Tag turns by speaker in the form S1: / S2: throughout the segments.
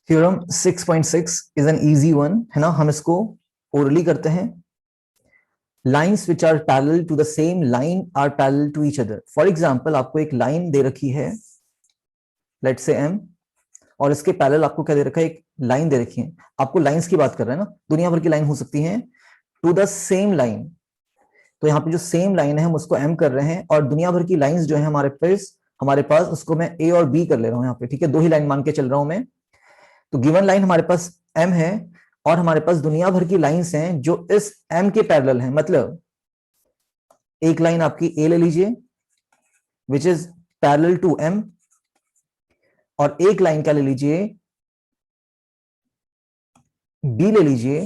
S1: Theorem 6.6 is an easy one, है ना। हम इसको ओरली करते हैं। Lines which are parallel to the same line are parallel to each other. For example, आपको एक लाइन दे रखी है, लेट्स से एम, और इसके पैरेलल आपको क्या दे रखा है, एक लाइन दे रखी है। आपको लाइंस की बात कर रहे हैं ना, दुनिया भर की लाइन हो सकती है टू द सेम लाइन। तो यहाँ पे जो सेम लाइन है हम उसको एम कर रहे हैं, और दुनिया भर की लाइंस जो है हमारे पास उसको मैं ए और बी कर ले रहा हूं यहाँ पे, ठीक है। दो ही लाइन मान के चल रहा हूं मैं। तो गिवन लाइन हमारे पास एम है, और हमारे पास दुनिया भर की लाइंस हैं जो इस एम के पैरेलल हैं। मतलब एक लाइन आपकी ए ले लीजिए which is parallel to M, और एक लाइन क्या ले लीजिए, बी ले लीजिए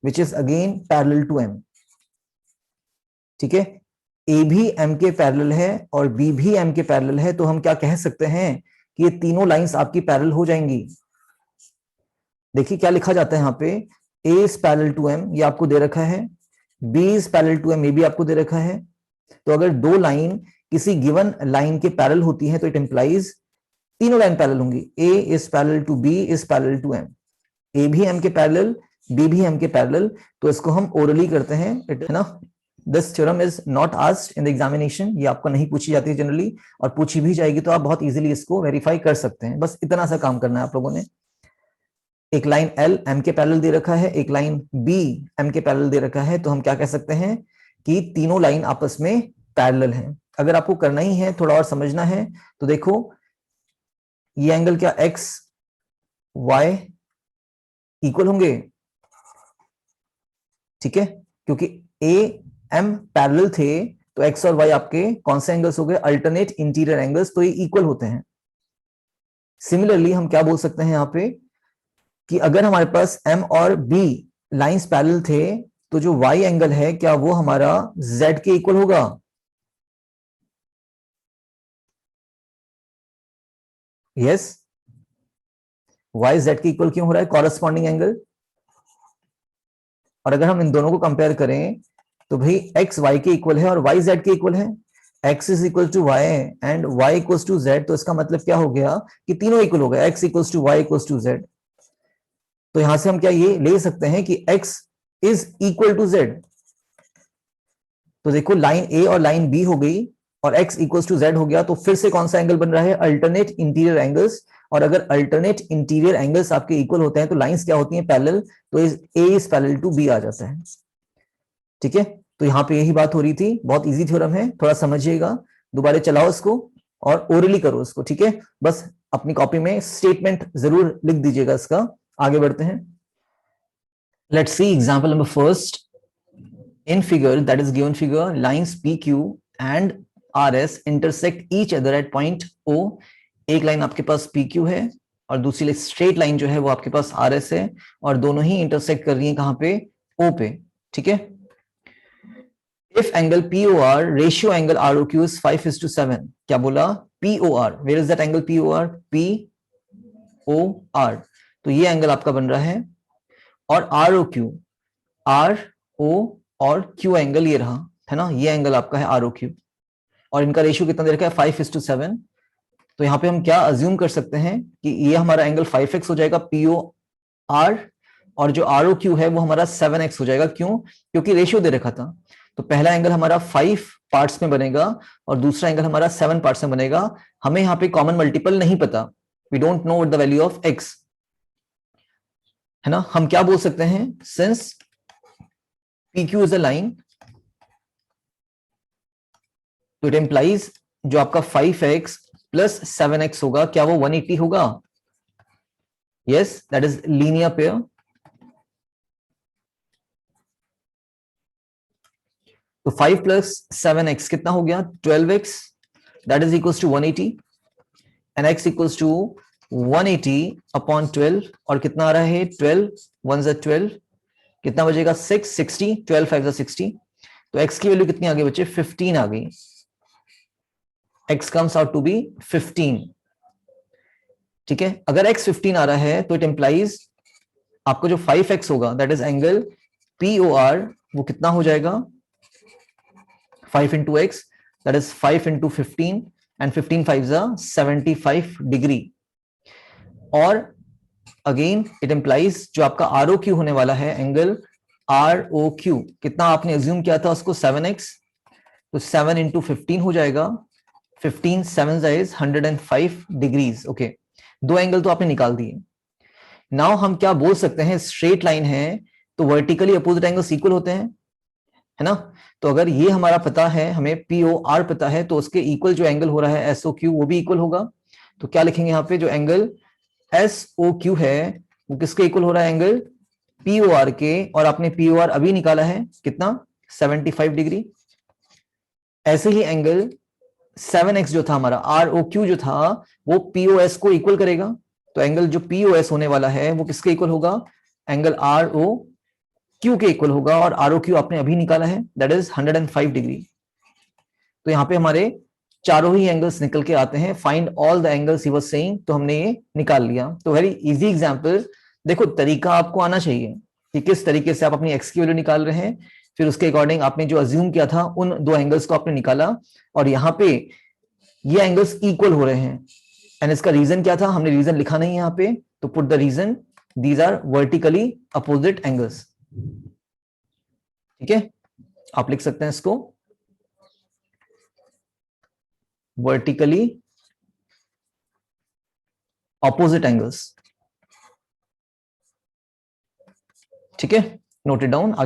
S1: which is again parallel to M, ठीक है। ए भी एम के पैरेलल है और बी भी एम के पैरेलल है, तो हम क्या कह सकते हैं कि ये तीनों लाइंस आपकी पैरेलल हो जाएंगी। देखिए क्या लिखा जाता है यहाँ पे, A is parallel to M, ये आपको दे रखा है, B is parallel to M, ये भी आपको दे रखा है। तो अगर दो लाइन किसी गिवन लाइन के पैरेलल होती है तो इट इंप्लाइज तीनों लाइन पैरेलल होंगी। A is parallel to B is parallel to M, A भी एम के पैरेलल, बी भी एम के पैरेलल। तो इसको हम ओरली करते हैं, है ना। This theorem is not asked in the examination, ये आपको नहीं पूछी जाती है जनरली, और पूछी भी जाएगी तो आप बहुत इजीली इसको वेरीफाई कर सकते हैं। बस इतना सा काम करना है आप लोगों ने। एक लाइन एल एम के पैरेलल दे रखा है, एक लाइन बी एम के पैरेलल दे रखा है, तो हम क्या कह सकते हैं कि तीनों लाइन आपस में पैरेलल हैं। अगर आपको करना ही है, थोड़ा और समझना है, तो देखो ये एंगल क्या एक्स वाई इक्वल होंगे, ठीक है, क्योंकि ए एम पैरेलल थे, तो एक्स और वाई आपके कौन से एंगल्स हो गए, अल्टरनेट इंटीरियर एंगल्स, तो ये इक्वल होते हैं। सिमिलरली हम क्या बोल सकते हैं यहाँ पे कि अगर हमारे पास एम और बी लाइंस पैरेलल थे, तो जो वाई एंगल है क्या वो हमारा जेड के इक्वल होगा। यस, वाई जेड के इक्वल क्यों हो रहा है, कॉरेस्पॉन्डिंग एंगल। और अगर हम इन दोनों को कंपेयर करें तो भाई एक्स वाई के इक्वल है और वाई जेड के इक्वल है। X is equal to y and y equal to z, तो इसका मतलब क्या हो गया कि तीनों इक्वल हो गया, x equal to y equal to z. तो यहां से हम क्या ये ले सकते हैं कि x is equal to z. तो देखो लाइन ए और लाइन बी हो गई और एक्स इक्वल टू जेड हो गया, तो फिर से कौन सा एंगल बन रहा है, अल्टरनेट इंटीरियर एंगल्स। और अगर अल्टरनेट इंटीरियर एंगल्स आपके इक्वल होते हैं तो लाइंस क्या होती हैं, पैरेलल। तो ए इज पैरेलल टू बी आ जाता है, ठीक है। तो यहां पे यही बात हो रही थी, बहुत इजी थ्योरम है, थोड़ा समझिएगा, दोबारा चलाओ इसको और ओरली करो इसको, ठीक है। बस अपनी कॉपी में स्टेटमेंट जरूर लिख दीजिएगा इसका। आगे बढ़ते हैं। Let's see example number first. In figure, that is given figure, lines PQ and RS intersect each other at point O. एक लाइन आपके पास PQ है और दूसरी स्ट्रेट लाइन जो है वो आपके पास RS है, और दोनों ही इंटरसेक्ट कर रही हैं कहां पे, O पे, ठीक है। If angle POR ratio angle ROQ is 5:7, क्या बोला, POR, where is that angle POR, POR, तो ये एंगल आपका बन रहा है, और ROQ, RO और Q एंगल ये रहा, है ना, ये एंगल आपका है ROQ, और इनका रेशियो कितना दे रखा है, 5:7। तो यहाँ पे हम क्या अज्यूम कर सकते हैं कि ये हमारा एंगल 5x हो जाएगा POR, और जो ROQ है वो हमारा 7x हो जाएगा। क्यों, क्योंकि रेशियो दे रखा था। तो पहला एंगल हमारा 5 पार्ट्स में बनेगा और दूसरा एंगल हमारा 7 पार्ट्स में बनेगा। हमें यहाँ पे कॉमन मल्टीपल नहीं पता, we don't know the value of x, है ना। हम क्या बोल सकते हैं, सिंस PQ is a line, तो इट इंप्लाइज जो आपका 5x प्लस 7x होगा, क्या वो 180 होगा। Yes, that is linear pair. तो 5 प्लस 7x कितना हो गया, 12x, that is equals to 180, and x equals to 180 upon 12, और कितना आ रहा है, 12 1 is 12, कितना बचेगा, 660, 12 5 is 60। तो x की वैल्यू कितनी आ गई बच्चे, 15 आ गई। x comes out to be 15, ठीक है। अगर x 15 आ रहा है तो इट इंप्लाइज आपको जो 5x होगा, दैट इज एंगल POR, वो कितना हो जाएगा, 5 into x, that is 5 into 15, and 15 5 is 75 degree. और अगेन इट इम्प्लाइज जो आपका ROQ होने वाला है एंगल ROQ कितना आपने एज्यूम किया था उसको 7x, तो 7 इंटू 15 हो जाएगा, 15 7 इज 105 डिग्रीज। ओके, दो एंगल तो आपने निकाल दिए। नाउ हम क्या बोल सकते हैं, स्ट्रेट लाइन है तो वर्टिकली अपोजिट एंगल्स इक्वल होते हैं, है ना। तो अगर ये हमारा पता है, हमें POR पता है, तो उसके इक्वल जो एंगल हो रहा है SOQ वो भी इक्वल होगा। तो क्या लिखेंगे यहाँ पे, जो एंगल SOQ है वो किसके इक्वल हो रहा है, एंगल POR के, और आपने POR अभी निकाला है कितना, 75 डिग्री। ऐसे ही एंगल 7x जो था हमारा ROQ जो था वो POS को इक्वल करेगा। तो एंगल जो POS होने वाला है वो किसके इक्वल होगा, एंगल ROQ के इक्वल होगा, और ROQ आपने अभी निकाला है, दैट इज 105 डिग्री। तो यहाँ पे हमारे चारों ही एंगल्स निकल के आते हैं, find all the angles he was saying, तो हमने ये निकाल लिया। तो वेरी इजी एग्जांपल। देखो तरीका आपको आना चाहिए कि किस तरीके से आप अपनी एक्स की वैल्यू निकाल रहे हैं, फिर उसके अकॉर्डिंग आपने जो अज्यूम किया था उन दो एंगल्स को आपने निकाला, और यहाँ पे ये एंगल्स इक्वल हो रहे हैं। एंड इसका रीजन क्या था, हमने रीजन लिखा नहीं है यहाँ पे, तो put the reason, these are vertically opposite angles. ठीक है, आप लिख सकते हैं इसको, वर्टिकली ऑपोजिट एंगल्स। ठीक है, नोट इट डाउन, आगे